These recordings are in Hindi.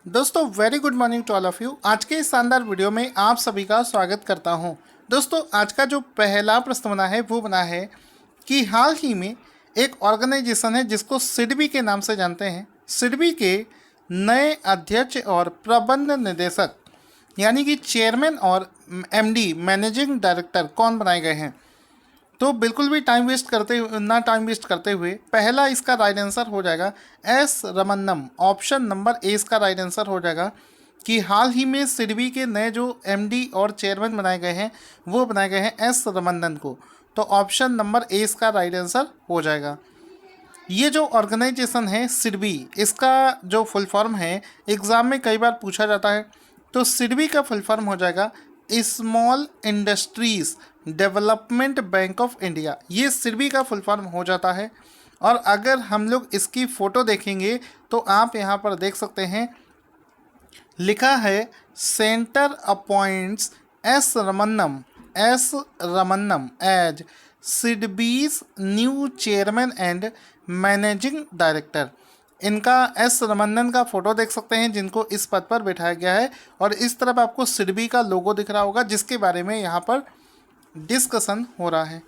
दोस्तों very good morning to all of you. आज के इस शानदार वीडियो में आप सभी का स्वागत करता हूं। दोस्तों आज का जो पहला प्रश्न बना है वो बना है कि हाल ही में एक ऑर्गेनाइजेशन है जिसको सिडबी के नाम से जानते हैं। सिडबी के नए अध्यक्ष और प्रबंध निदेशक यानी कि चेयरमैन और एमडी मैनेजिंग डायरेक्टर कौन बनाए गए हैं। तो बिल्कुल भी टाइम वेस्ट करते हुए पहला इसका राइट आंसर हो जाएगा एस रमन्नम। ऑप्शन नंबर ए इसका राइट आंसर हो जाएगा कि हाल ही में सिडबी के नए जो एमडी और चेयरमैन बनाए गए हैं वो बनाए गए हैं एस रमन्नन को। तो ऑप्शन नंबर ए इसका राइट आंसर हो जाएगा। ये जो ऑर्गेनाइजेशन है सिडबी, इसका जो फुल फॉर्म है एग्ज़ाम में कई बार पूछा जाता है। तो सिडबी का फुल फॉर्म हो जाएगा small industries development bank of India. ये सिडबी का फुल फॉर्म हो जाता है। और अगर हम लोग इसकी फ़ोटो देखेंगे तो आप यहाँ पर देख सकते हैं लिखा है centre appoints S Ramannam as SIDBI's new chairman and managing director. इनका एस रमन्नन का फोटो देख सकते हैं जिनको इस पद पर बिठाया गया है। और इस तरफ आपको सिडबी का लोगो दिख रहा होगा जिसके बारे में यहाँ पर डिस्कशन हो रहा है।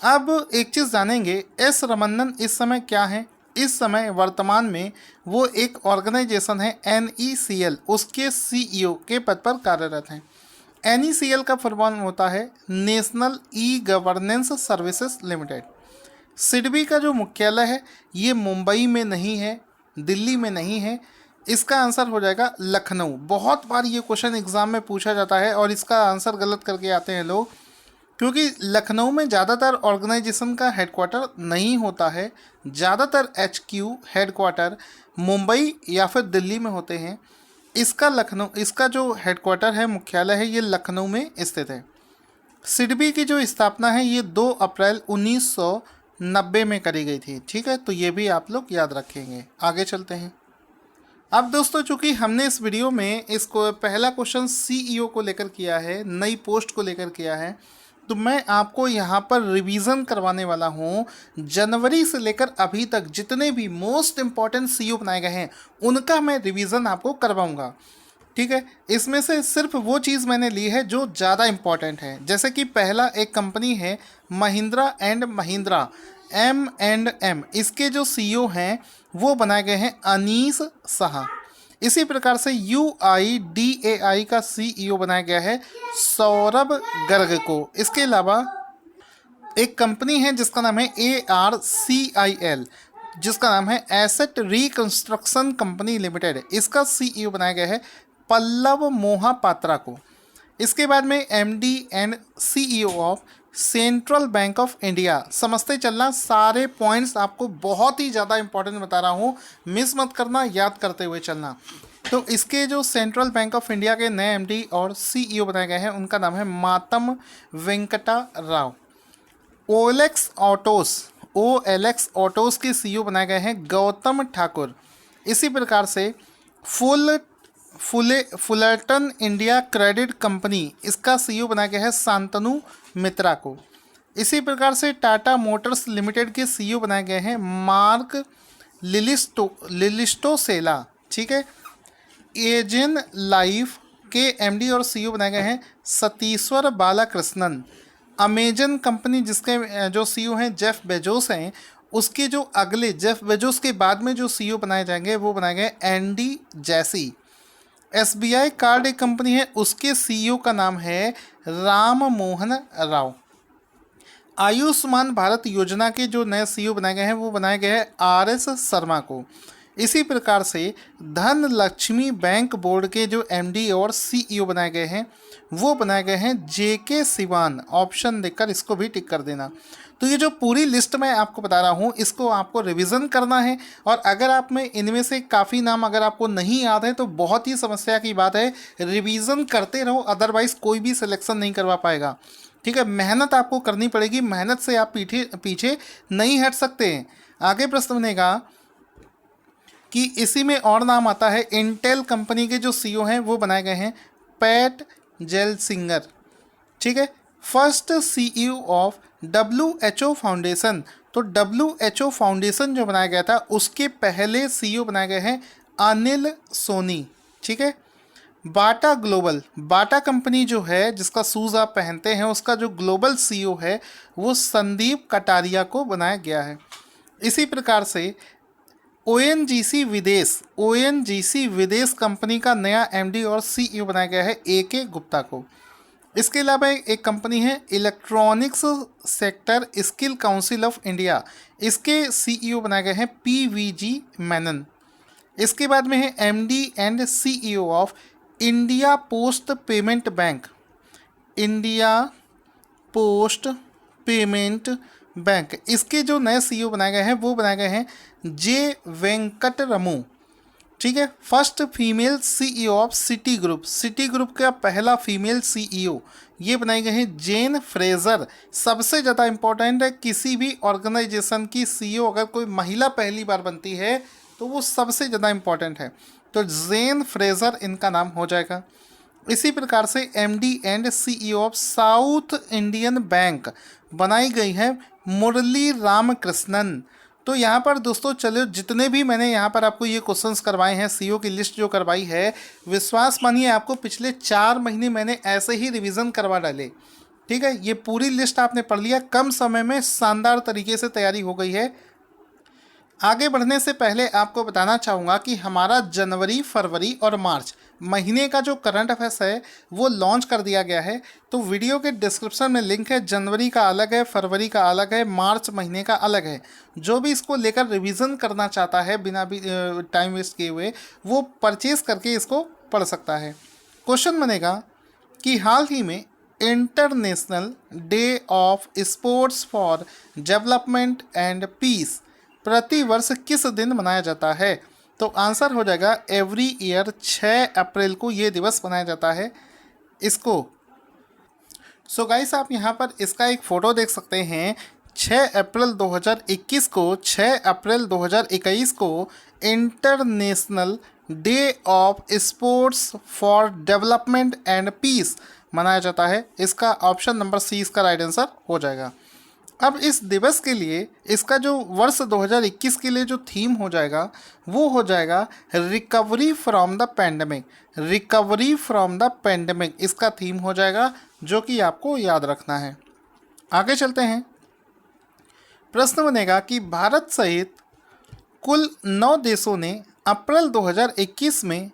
अब एक चीज़ जानेंगे, एस रमन्नन इस समय क्या है। इस समय वर्तमान में वो एक ऑर्गेनाइजेशन है NECL, उसके CEO के पद पर कार्यरत हैं। NECL का फुल फॉर्म होता है national e governance services limited. SIDBI का जो मुख्यालय है ये मुंबई में नहीं है, दिल्ली में नहीं है। इसका आंसर हो जाएगा लखनऊ। बहुत बार ये क्वेश्चन एग्ज़ाम में पूछा जाता है और इसका आंसर गलत करके आते हैं लोग, क्योंकि लखनऊ में ज़्यादातर ऑर्गेनाइजेशन का हेडक्वार्टर नहीं होता है। ज़्यादातर HQ हेडक्वार्टर मुंबई या फिर दिल्ली में होते हैं। इसका जो हेडक्वार्टर है, मुख्यालय है, ये लखनऊ में स्थित है। सिडबी की जो स्थापना है ये 2 अप्रैल 1990 में करी गई थी। ठीक है, तो ये भी आप लोग याद रखेंगे। आगे चलते हैं। अब दोस्तों चूंकि हमने इस वीडियो में इसको पहला क्वेश्चन CEO को लेकर किया है, नई पोस्ट को लेकर किया है, तो मैं आपको यहाँ पर रिवीजन करवाने वाला हूँ। जनवरी से लेकर अभी तक जितने भी मोस्ट इम्पॉर्टेंट CEO बनाए गए हैं उनका मैं रिवीजन आपको करवाऊँगा। ठीक है, इसमें से सिर्फ वो चीज़ मैंने ली है जो ज़्यादा इम्पॉर्टेंट है। जैसे कि पहला एक कंपनी है महिंद्रा एंड महिंद्रा M&M, इसके जो CEO हैं वो बनाए गए हैं अनीस शाह। इसी प्रकार से UIDAI का CEO बनाया गया है सौरभ गर्ग को। इसके अलावा एक कंपनी है जिसका नाम है ARCIL, जिसका नाम है एसेट रिकंस्ट्रक्शन कंपनी लिमिटेड। इसका CEO बनाया गया है पल्लव मोहापात्रा को। इसके बाद में MD and CEO of central bank of India. समझते चलना, सारे पॉइंट्स आपको बहुत ही ज़्यादा इंपॉर्टेंट बता रहा हूँ, मिस मत करना, याद करते हुए चलना। तो इसके जो सेंट्रल बैंक ऑफ इंडिया के नए MD और CEO बनाए गए हैं उनका नाम है मातम वेंकटा राव। OLX ऑटोस के CEO बनाए गए हैं गौतम ठाकुर। इसी प्रकार से फुलरटन इंडिया क्रेडिट कंपनी, इसका CEO बनाया गया है शांतनु मित्रा को। इसी प्रकार से टाटा मोटर्स लिमिटेड के CEO बनाए गए हैं मार्क लिलिस्टोसेला। ठीक है, एजेन लाइफ के MD और CEO बनाए गए हैं सतीश्वर बालाकृष्णन। अमेजन कंपनी जिसके जो CEO हैं जेफ बेजोस हैं, उसके जो अगले जेफ बेजोस के बाद में जो CEO बनाए जाएंगे वो बनाए गए एंडी जैसी। SBI कार्ड एक कंपनी है, उसके CEO का नाम है राम मोहन राव। आयुष्मान भारत योजना के जो नए CEO बनाए गए हैं वो बनाए गए हैं RS शर्मा को। इसी प्रकार से धन लक्ष्मी बैंक बोर्ड के जो MD और CEO बनाए गए हैं वो बनाए गए हैं JK सिवान। ऑप्शन देखकर इसको भी टिक कर देना। तो ये जो पूरी लिस्ट मैं आपको बता रहा हूँ इसको आपको रिवीजन करना है। और अगर आप में इनमें से काफ़ी नाम अगर आपको नहीं याद है तो बहुत ही समस्या की बात है, रिवीजन करते रहो, अदरवाइज़ कोई भी सिलेक्शन नहीं करवा पाएगा। ठीक है, मेहनत आपको करनी पड़ेगी, मेहनत से आप पीछे नहीं हट सकते हैं। आगे प्रश्न बनेगा कि इसी में और नाम आता है इंटेल कंपनी के जो CEO हैं वो बनाए गए हैं पैट जेलसिंगर। ठीक है, first CEO of WHO foundation. तो WHO फाउंडेशन जो बनाया गया था उसके पहले CEO बनाए गए हैं अनिल सोनी। ठीक है। बाटा ग्लोबल, बाटा कंपनी जो है जिसका शूज़ आप पहनते हैं, उसका जो ग्लोबल सीईओ है वो संदीप कटारिया को बनाया गया है। इसी प्रकार से ओएनजीसी विदेश, ओएनजीसी विदेश कंपनी का नया एमडी और सीईओ बनाया गया है एके गुप्ता को। इसके अलावा एक कंपनी है electronics sector skill council of India, इसके सीईओ बनाए गए हैं पीवीजी मेनन। इसके बाद में है MD and CEO of India post payment bank, India post payment bank, इसके जो नए सीईओ बनाए गए हैं वो बनाए गए हैं जे वेंकटरमू। ठीक है। First female CEO of city group, city group का पहला फीमेल सीईओ ये बनाई गई है जेन फ्रेजर। सबसे ज़्यादा इंपॉर्टेंट है, किसी भी ऑर्गेनाइजेशन की सीईओ अगर कोई महिला पहली बार बनती है तो वो सबसे ज़्यादा इंपॉर्टेंट है, तो जेन फ्रेजर इनका नाम हो जाएगा। इसी प्रकार से MD and CEO of south Indian bank बनाई गई है मुरली रामकृष्णन। तो यहाँ पर दोस्तों चलो, जितने भी मैंने यहाँ पर आपको ये क्वेश्चंस करवाए हैं, सीईओ की लिस्ट जो करवाई है, विश्वास मानिए आपको पिछले 4 महीने मैंने ऐसे ही रिवीजन करवा डाले। ठीक है। ये पूरी लिस्ट आपने पढ़ लिया, कम समय में शानदार तरीके से तैयारी हो गई है। आगे बढ़ने से पहले आपको बताना चाहूँगा कि हमारा जनवरी, फरवरी और मार्च महीने का जो करंट अफेयर्स है वो लॉन्च कर दिया गया है। तो वीडियो के डिस्क्रिप्शन में लिंक है, जनवरी का अलग है, फरवरी का अलग है, मार्च महीने का अलग है। जो भी इसको लेकर रिवीजन करना चाहता है बिना भी टाइम वेस्ट किए हुए, वो परचेज करके इसको पढ़ सकता है। क्वेश्चन बनेगा कि हाल ही में international day of sports for development and peace प्रतिवर्ष किस दिन मनाया जाता है? तो आंसर हो जाएगा एवरी ईयर 6 अप्रैल को ये दिवस मनाया जाता है इसको। सो गाइस, आप यहाँ पर इसका एक फ़ोटो देख सकते हैं। 6 अप्रैल 2021 को, 6 अप्रैल 2021 को international day of sports for development and peace मनाया जाता है। इसका ऑप्शन नंबर सी इसका राइट आंसर हो जाएगा। अब इस दिवस के लिए इसका जो वर्ष 2021 के लिए जो थीम हो जाएगा वो हो जाएगा recovery from the pandemic, recovery from the pandemic इसका थीम हो जाएगा, जो कि आपको याद रखना है। आगे चलते हैं। प्रश्न बनेगा कि भारत सहित कुल 9 देशों ने अप्रैल 2021 में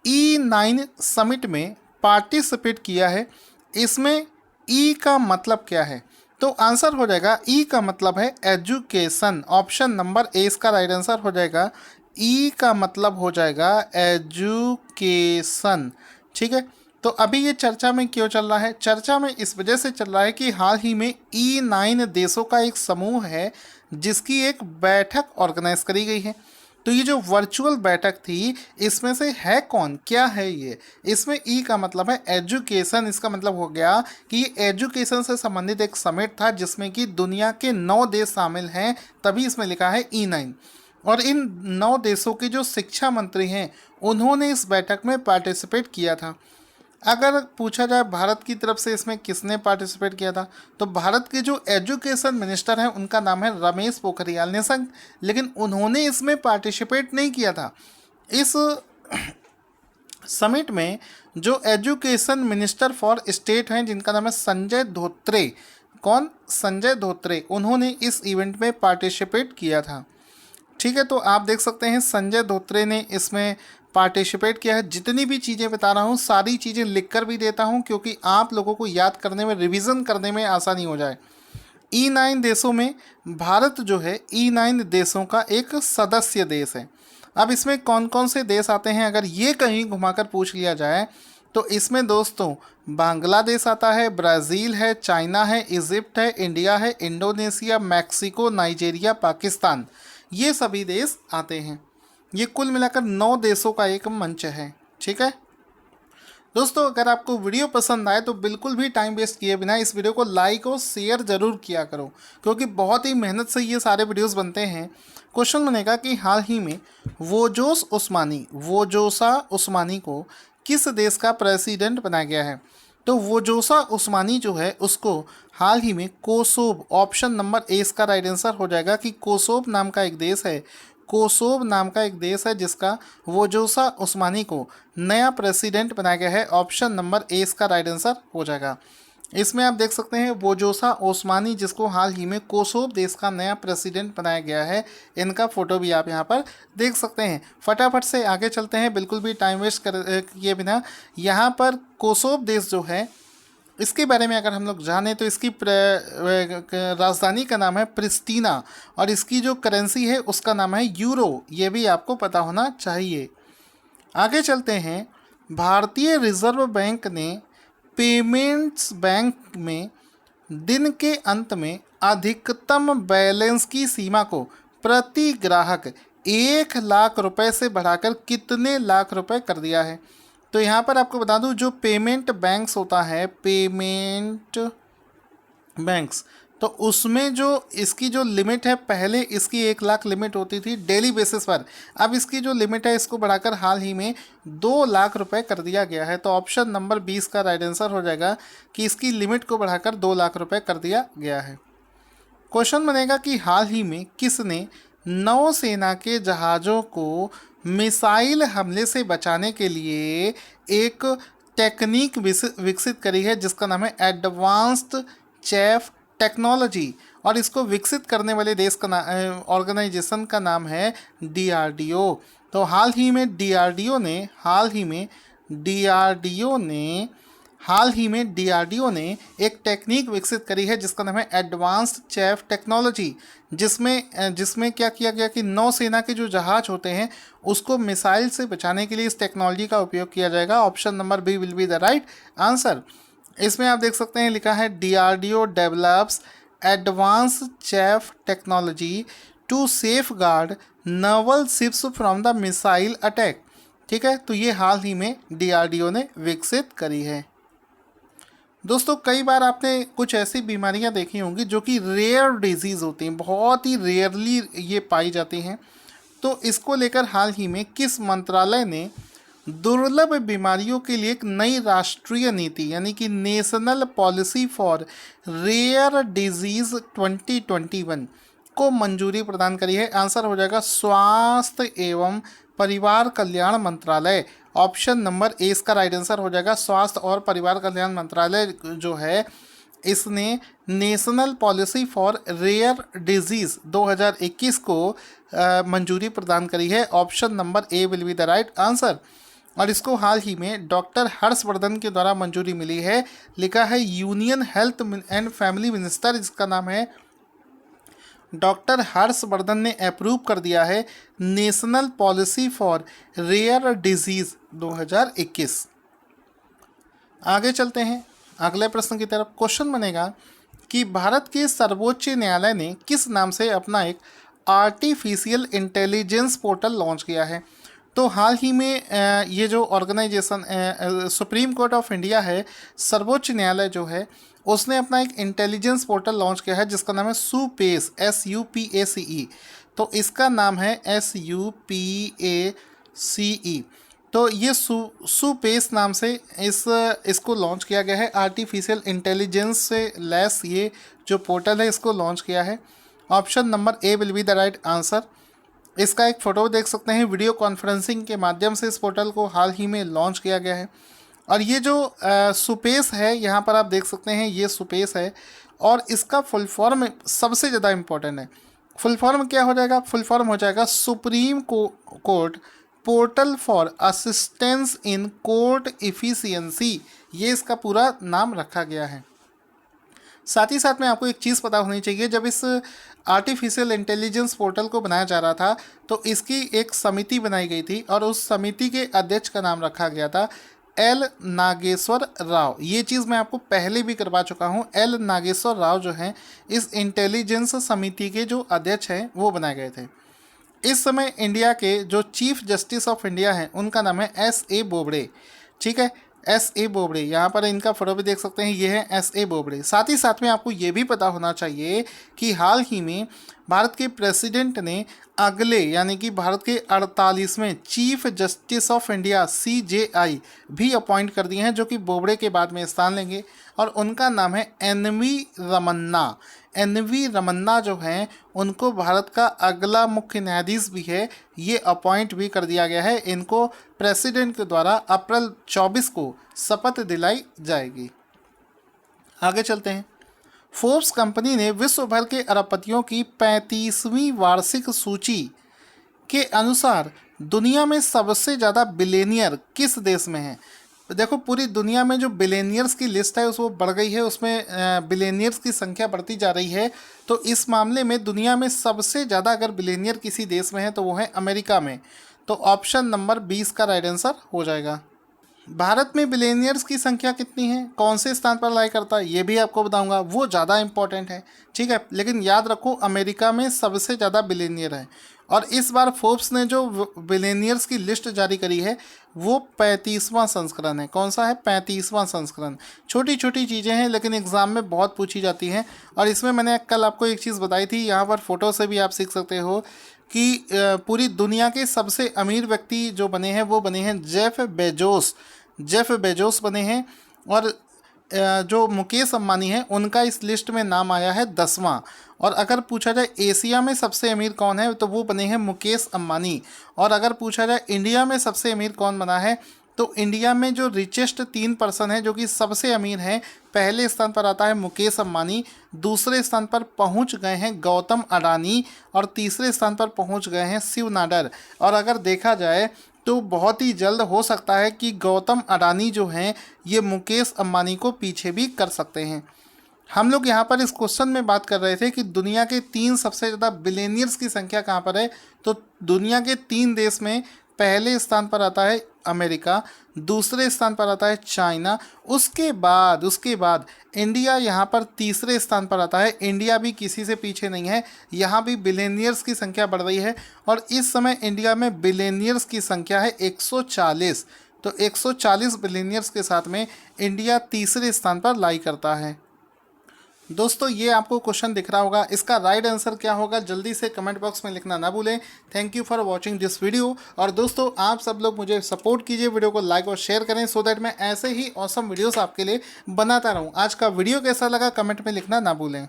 E9 समिट में पार्टिसिपेट किया है। इसमें ई का मतलब क्या है? तो आंसर हो जाएगा, ई का मतलब है एजुकेशन। ऑप्शन नंबर ए इसका राइट आंसर हो जाएगा। ई का मतलब हो जाएगा एजुकेशन। ठीक है। तो अभी ये चर्चा में क्यों चल रहा है? चर्चा में इस वजह से चल रहा है कि हाल ही में E9 देशों का एक समूह है जिसकी एक बैठक ऑर्गेनाइज करी गई है। तो ये जो वर्चुअल बैठक थी, इसमें से है कौन, क्या है ये? इसमें ई का मतलब है एजुकेशन। इसका मतलब हो गया कि ये एजुकेशन से संबंधित एक समिट था जिसमें कि दुनिया के 9 देश शामिल हैं, तभी इसमें लिखा है E9। और इन 9 देशों के जो शिक्षा मंत्री हैं उन्होंने इस बैठक में पार्टिसिपेट किया था। अगर पूछा जाए भारत की तरफ से इसमें किसने पार्टिसिपेट किया था, तो भारत के जो एजुकेशन मिनिस्टर हैं उनका नाम है रमेश पोखरियाल निशंक, लेकिन उन्होंने इसमें पार्टिसिपेट नहीं किया था। इस समिट में जो एजुकेशन मिनिस्टर फॉर स्टेट हैं जिनका नाम है संजय धोत्रे, कौन? संजय धोत्रे, उन्होंने इस इवेंट में पार्टिसिपेट किया था। ठीक है। तो आप देख सकते हैं संजय धोत्रे ने इसमें पार्टिसिपेट किया है। जितनी भी चीज़ें बता रहा हूँ सारी चीज़ें लिख कर भी देता हूँ क्योंकि आप लोगों को याद करने में, रिवीजन करने में आसानी हो जाए। E9 देशों में भारत जो है E9 देशों का एक सदस्य देश है। अब इसमें कौन कौन से देश आते हैं अगर ये कहीं घुमाकर पूछ लिया जाए तो इसमें दोस्तों बांग्लादेश आता है, ब्राज़ील है, चाइना है, इजिप्ट है, इंडिया है, इंडोनेशिया, मैक्सिको, नाइजीरिया, पाकिस्तान, ये सभी देश आते हैं। ये कुल मिलाकर 9 देशों का एक मंच है। ठीक है दोस्तों, अगर आपको वीडियो पसंद आए तो बिल्कुल भी टाइम वेस्ट किए बिना इस वीडियो को लाइक और शेयर ज़रूर किया करो क्योंकि बहुत ही मेहनत से ये सारे वीडियोस बनते हैं। क्वेश्चन बनेगा कि हाल ही में वोजोसा उस्मानी को किस देश का प्रेसिडेंट बनाया गया है? तो वोजोसा उस्मानी जो है उसको हाल ही में कोसोव, ऑप्शन नंबर ए इसका राइट आंसर हो जाएगा कि कोसोव नाम का एक देश है, कोसोव नाम का एक देश है जिसका वोजोसा ओस्मानी को नया प्रेसिडेंट बनाया गया है। ऑप्शन नंबर ए इसका राइट आंसर हो जाएगा। इसमें आप देख सकते हैं वोजोसा ओस्मानी जिसको हाल ही में कोसोव देश का नया प्रेसिडेंट बनाया गया है, इनका फोटो भी आप यहाँ पर देख सकते हैं। फटाफट से आगे चलते हैं बिल्कुल भी टाइम वेस्ट किए बिना। यहाँ पर कोसोव देश जो है इसके बारे में अगर हम लोग जानें तो इसकी राजधानी का नाम है प्रिस्टीना और इसकी जो करेंसी है उसका नाम है यूरो, ये भी आपको पता होना चाहिए। आगे चलते हैं। भारतीय रिजर्व बैंक ने पेमेंट्स बैंक में दिन के अंत में अधिकतम बैलेंस की सीमा को प्रति ग्राहक 1,00,000 रुपए से बढ़ाकर कितने लाख रुपए कर दिया है? तो यहाँ पर आपको बता दूँ जो पेमेंट बैंक्स होता है, पेमेंट बैंक्स, तो उसमें जो इसकी जो लिमिट है, पहले इसकी 1,00,000 लिमिट होती थी डेली बेसिस पर, अब इसकी जो लिमिट है इसको बढ़ाकर हाल ही में 2,00,000 रुपए कर दिया गया है। तो ऑप्शन नंबर 20 का राइट आंसर हो जाएगा कि इसकी लिमिट को बढ़ाकर 2,00,000 रुपए कर दिया गया है। क्वेश्चन बनेगा कि हाल ही में किसने नौसेना के जहाज़ों को मिसाइल हमले से बचाने के लिए एक टेक्निक विकसित करी है जिसका नाम है एडवांस्ड चैफ टेक्नोलॉजी, और इसको विकसित करने वाले देश का ऑर्गेनाइजेशन का नाम है DRDO। तो हाल ही में DRDO ने एक टेक्निक विकसित करी है जिसका नाम है एडवांस्ड चैफ टेक्नोलॉजी, जिसमें क्या किया गया कि नौसेना के जो जहाज होते हैं उसको मिसाइल से बचाने के लिए इस टेक्नोलॉजी का उपयोग किया जाएगा। Option number B will be the right answer. इसमें आप देख सकते हैं लिखा है DRDO develops advanced chaff technology to safeguard naval ships from the missile attack. ठीक है, तो ये हाल ही में DRDO ने विकसित करी है। दोस्तों कई बार आपने कुछ ऐसी बीमारियां देखी होंगी जो कि रेयर डिजीज़ होती हैं, बहुत ही रेयरली ये पाई जाती हैं। तो इसको लेकर हाल ही में किस मंत्रालय ने दुर्लभ बीमारियों के लिए एक नई राष्ट्रीय नीति यानी कि national policy for rare disease 2021 को मंजूरी प्रदान करी है? आंसर हो जाएगा स्वास्थ्य एवं परिवार कल्याण मंत्रालय। ऑप्शन नंबर ए इसका राइट आंसर हो जाएगा। स्वास्थ्य और परिवार कल्याण मंत्रालय जो है इसने national policy for rare disease 2021 को मंजूरी प्रदान करी है। Option number A will be the right answer. और इसको हाल ही में डॉक्टर हर्षवर्धन के द्वारा मंजूरी मिली है। लिखा है union health and family minister, जिसका नाम है डॉक्टर हर्षवर्धन ने अप्रूव कर दिया है national policy for rare disease 2021। आगे चलते हैं अगले प्रश्न की तरफ। क्वेश्चन बनेगा कि भारत के सर्वोच्च न्यायालय ने किस नाम से अपना एक आर्टिफिशियल इंटेलिजेंस पोर्टल लॉन्च किया है? तो हाल ही में ये जो organisation Supreme Court of India है, सर्वोच्च न्यायालय जो है, उसने अपना एक इंटेलिजेंस पोर्टल लॉन्च किया है जिसका नाम है सुपेस, SUPACE। तो इसका नाम है SUPACE। तो ये सुपेस नाम से इसको लॉन्च किया गया है। आर्टिफिशियल इंटेलिजेंस से लैस ये जो पोर्टल है इसको लॉन्च किया है। Option number A will be the right answer. इसका एक फ़ोटो देख सकते हैं। वीडियो कॉन्फ्रेंसिंग के माध्यम से इस पोर्टल को हाल ही में लॉन्च किया गया है। और ये जो सुपेस है यहाँ पर आप देख सकते हैं, ये सुपेस है और इसका फुल फॉर्म सबसे ज़्यादा इम्पोर्टेंट है। फुल फॉर्म क्या हो जाएगा? फुल फॉर्म हो जाएगा supreme court portal for assistance in court efficiency. ये इसका पूरा नाम रखा गया है। साथ ही साथ में आपको एक चीज़ पता होनी चाहिए, जब इस आर्टिफिशियल इंटेलिजेंस पोर्टल को बनाया जा रहा था तो इसकी एक समिति बनाई गई थी और उस समिति के अध्यक्ष का नाम रखा गया था एल नागेश्वर राव। ये चीज़ मैं आपको पहले भी करवा चुका हूँ। एल नागेश्वर राव जो हैं इस इंटेलिजेंस समिति के जो अध्यक्ष हैं वो बनाए गए थे। इस समय इंडिया के जो चीफ जस्टिस ऑफ इंडिया हैं उनका नाम है SA बोबड़े। ठीक है, SA बोबड़े, यहाँ पर इनका फोटो भी देख सकते हैं, ये है SA बोबड़े। साथ ही साथ में आपको ये भी पता होना चाहिए कि हाल ही में भारत के प्रेसिडेंट ने अगले यानी कि भारत के 48वें chief justice of India CJI भी अपॉइंट कर दिए हैं, जो कि बोबड़े के बाद में स्थान लेंगे और उनका नाम है NV रमन्ना। NV रमन्ना जो हैं उनको भारत का अगला मुख्य न्यायाधीश भी है, ये अपॉइंट भी कर दिया गया है। इनको प्रेसिडेंट के द्वारा अप्रैल 24 को शपथ दिलाई जाएगी। आगे चलते हैं। फोर्ब्स कंपनी ने विश्व भर के अरबपतियों की 35वीं वार्षिक सूची के अनुसार दुनिया में सबसे ज़्यादा बिलेनियर किस देश में है। देखो, पूरी दुनिया में जो बिलेनियर्स की लिस्ट है वो बढ़ गई है, उसमें बिलेनियर्स की संख्या बढ़ती जा रही है। तो इस मामले में दुनिया में सबसे ज़्यादा अगर बिलेनियर किसी देश में है तो वो है अमेरिका में। तो ऑप्शन नंबर 20 का राइट आंसर हो जाएगा। भारत में बिलेनियर्स की संख्या कितनी है, कौन से स्थान पर लाई करता है, ये भी आपको बताऊंगा, वो ज़्यादा इंपॉर्टेंट है, ठीक है। लेकिन याद रखो, अमेरिका में सबसे ज़्यादा बिलेनियर है। और इस बार फोर्ब्स ने जो बिलेनियर्स की लिस्ट जारी करी है वो 35वां संस्करण है। कौन सा है? 35वां संस्करण। छोटी छोटी चीज़ें हैं लेकिन एग्ज़ाम में बहुत पूछी जाती हैं। और इसमें मैंने कल आपको एक चीज़ बताई थी, यहाँ पर फोटो से भी आप सीख सकते हो कि पूरी दुनिया के सबसे अमीर व्यक्ति जो बने हैं वो बने हैं जेफ बेजोस बने हैं। और जो मुकेश अंबानी है उनका इस लिस्ट में नाम आया है 10वां। और अगर पूछा जाए एशिया में सबसे अमीर कौन है तो वो बने हैं मुकेश अंबानी। और अगर पूछा जाए इंडिया में सबसे अमीर कौन बना है तो इंडिया में जो रिचेस्ट 3 पर्सन है जो कि सबसे अमीर हैं, पहले स्थान पर आता है मुकेश अंबानी, दूसरे स्थान पर पहुंच गए हैं गौतम अडानी और तीसरे स्थान पर पहुंच गए हैं शिव नाडर। और अगर देखा जाए तो बहुत ही जल्द हो सकता है कि गौतम अडानी जो हैं ये मुकेश अंबानी को पीछे भी कर सकते हैं। हम लोग यहाँ पर इस क्वेश्चन में बात कर रहे थे कि दुनिया के 3 सबसे ज़्यादा बिलियनियर्स की संख्या कहाँ पर है। तो दुनिया के 3 देश में पहले स्थान पर आता है अमेरिका, दूसरे स्थान पर आता है चाइना, उसके बाद इंडिया यहाँ पर तीसरे स्थान पर आता है। इंडिया भी किसी से पीछे नहीं है, यहाँ भी बिलियनियर्स की संख्या बढ़ रही है। और इस समय इंडिया में बिलियनियर्स की संख्या है 140। तो 140 बिलियनियर्स के साथ में इंडिया तीसरे स्थान पर लाई करता है। दोस्तों, ये आपको क्वेश्चन दिख रहा होगा, इसका राइट आंसर क्या होगा जल्दी से कमेंट बॉक्स में लिखना ना भूलें। Thank you for watching this video. और दोस्तों, आप सब लोग मुझे सपोर्ट कीजिए, वीडियो को लाइक और शेयर करें सो दैट मैं ऐसे ही ऑसम वीडियोस आपके लिए बनाता रहूं। आज का वीडियो कैसा लगा कमेंट में लिखना ना भूलें।